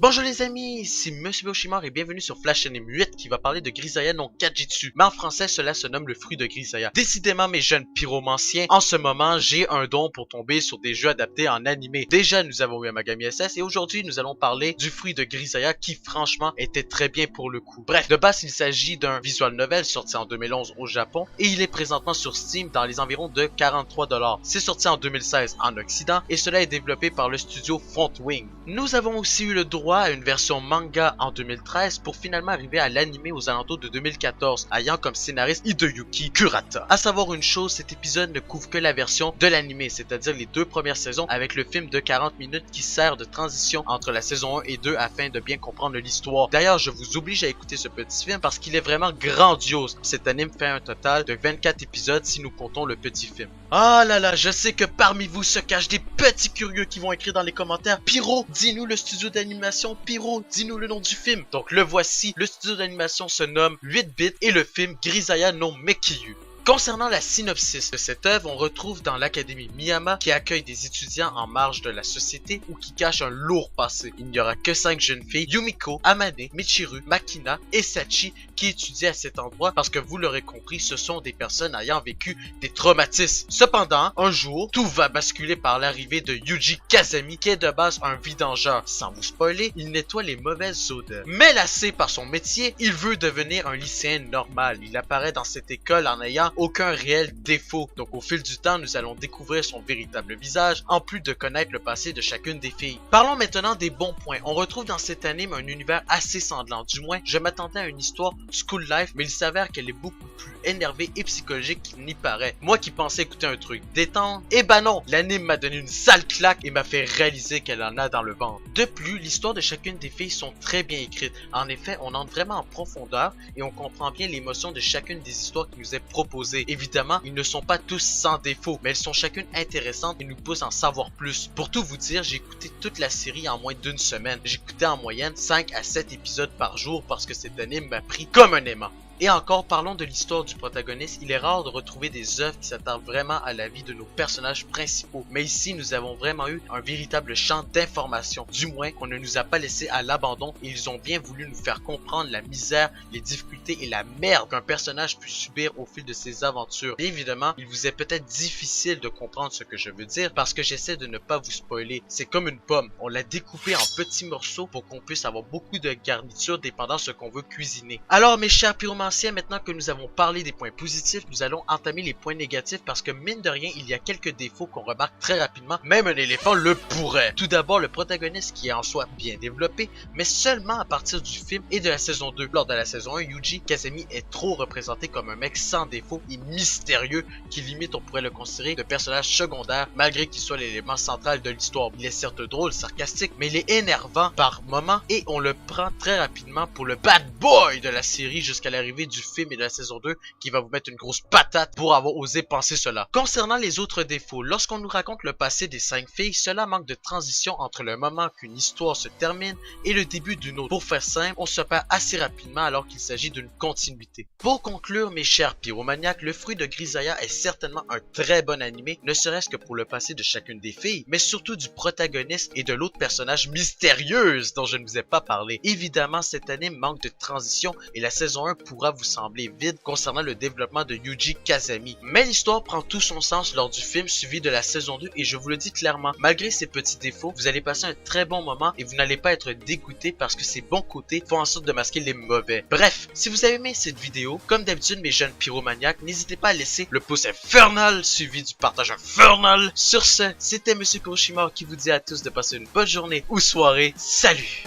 Bonjour les amis, ici Monsieur Biochimar et bienvenue sur Flash Anime 8 qui va parler de Grisaya no Kajitsu. Mais en français, cela se nomme le fruit de Grisaya. Décidément mes jeunes pyromanciens, en ce moment, j'ai un don pour tomber sur des jeux adaptés en animé. Déjà, nous avons eu Amagami SS et aujourd'hui, nous allons parler du fruit de Grisaya qui, franchement, était très bien pour le coup. Bref, de base, il s'agit d'un visual novel sorti en 2011 au Japon et il est présentement sur Steam dans les environs de 43$. C'est sorti en 2016 en Occident et cela est développé par le studio Frontwing. Nous avons aussi eu le droit à une version manga en 2013 pour finalement arriver à l'anime aux alentours de 2014, ayant comme scénariste Hideyuki Kurata. À savoir une chose, cet épisode ne couvre que la version de l'anime, c'est-à-dire les deux premières saisons avec le film de 40 minutes qui sert de transition entre la saison 1 et 2 afin de bien comprendre l'histoire. D'ailleurs, je vous oblige à écouter ce petit film parce qu'il est vraiment grandiose. Cet anime fait un total de 24 épisodes si nous comptons le petit film. Ah là là, je sais que parmi vous se cachent des petits curieux qui vont écrire dans les commentaires: Pyro, dis-nous le studio d'animation, Pyro, dis-nous le nom du film. Donc le voici, le studio d'animation se nomme 8-bit et le film Grisaya no Mekiyu. Concernant la synopsis de cette œuvre, on retrouve dans l'académie Miyama qui accueille des étudiants en marge de la société ou qui cachent un lourd passé. Il n'y aura que 5 jeunes filles, Yumiko, Amane, Michiru, Makina et Sachi, qui étudient à cet endroit parce que vous l'aurez compris, ce sont des personnes ayant vécu des traumatismes. Cependant, un jour, tout va basculer par l'arrivée de Yuji Kazami qui est de base un vidangeur. Sans vous spoiler, il nettoie les mauvaises odeurs. Mais lassé par son métier, il veut devenir un lycéen normal. Il apparaît dans cette école en ayant aucun réel défaut. Donc au fil du temps, nous allons découvrir son véritable visage, en plus de connaître le passé de chacune des filles. Parlons maintenant des bons points. On retrouve dans cet anime un univers assez sanglant. Du moins, je m'attendais à une histoire school life, mais il s'avère qu'elle est beaucoup plus énervée et psychologique qu'il n'y paraît. Moi qui pensais écouter un truc détente, eh ben non! L'anime m'a donné une sale claque et m'a fait réaliser qu'elle en a dans le ventre. De plus, l'histoire de chacune des filles sont très bien écrites. En effet, on entre vraiment en profondeur et on comprend bien l'émotion de chacune des histoires qui nous est proposée. Évidemment, ils ne sont pas tous sans défaut, mais elles sont chacune intéressantes et nous poussent à en savoir plus. Pour tout vous dire, j'ai écouté toute la série en moins d'une semaine. J'écoutais en moyenne 5 à 7 épisodes par jour parce que cet anime m'a pris comme un aimant. Et encore, parlons de l'histoire du protagoniste. Il est rare de retrouver des œuvres qui s'attardent vraiment à la vie de nos personnages principaux. Mais ici, nous avons vraiment eu un véritable champ d'information. Du moins, qu'on ne nous a pas laissé à l'abandon et ils ont bien voulu nous faire comprendre la misère, les difficultés et la merde qu'un personnage peut subir au fil de ses aventures. Et évidemment, il vous est peut-être difficile de comprendre ce que je veux dire parce que j'essaie de ne pas vous spoiler. C'est comme une pomme. On l'a découpée en petits morceaux pour qu'on puisse avoir beaucoup de garniture dépendant de ce qu'on veut cuisiner. Alors, mes chers pyromanciens, maintenant que nous avons parlé des points positifs, nous allons entamer les points négatifs parce que mine de rien, il y a quelques défauts qu'on remarque très rapidement, même un éléphant le pourrait. Tout d'abord, le protagoniste qui est en soi bien développé, mais seulement à partir du film et de la saison 2. Lors de la saison 1, Yuji Kazami est trop représenté comme un mec sans défaut et mystérieux qui limite on pourrait le considérer de personnage secondaire malgré qu'il soit l'élément central de l'histoire. Il est certes drôle, sarcastique, mais il est énervant par moments et on le prend très rapidement pour le bad boy de la série jusqu'à l'arrivée du film et de la saison 2 qui va vous mettre une grosse patate pour avoir osé penser cela. Concernant les autres défauts, lorsqu'on nous raconte le passé des 5 filles, cela manque de transition entre le moment qu'une histoire se termine et le début d'une autre. Pour faire simple, on se perd assez rapidement alors qu'il s'agit d'une continuité. Pour conclure, mes chers pyromaniaques, le fruit de Grisaya est certainement un très bon animé, ne serait-ce que pour le passé de chacune des filles, mais surtout du protagoniste et de l'autre personnage mystérieuse dont je ne vous ai pas parlé. Évidemment, cet anime manque de transition et la saison 1 pourra vous sembler vide concernant le développement de Yuji Kazami. Mais l'histoire prend tout son sens lors du film suivi de la saison 2 et je vous le dis clairement, malgré ces petits défauts, vous allez passer un très bon moment et vous n'allez pas être dégoûté parce que ses bons côtés font en sorte de masquer les mauvais. Bref, si vous avez aimé cette vidéo, comme d'habitude mes jeunes pyromaniaques, n'hésitez pas à laisser le pouce infernal suivi du partage infernal. Sur ce, c'était Monsieur Biochimar qui vous dit à tous de passer une bonne journée ou soirée. Salut!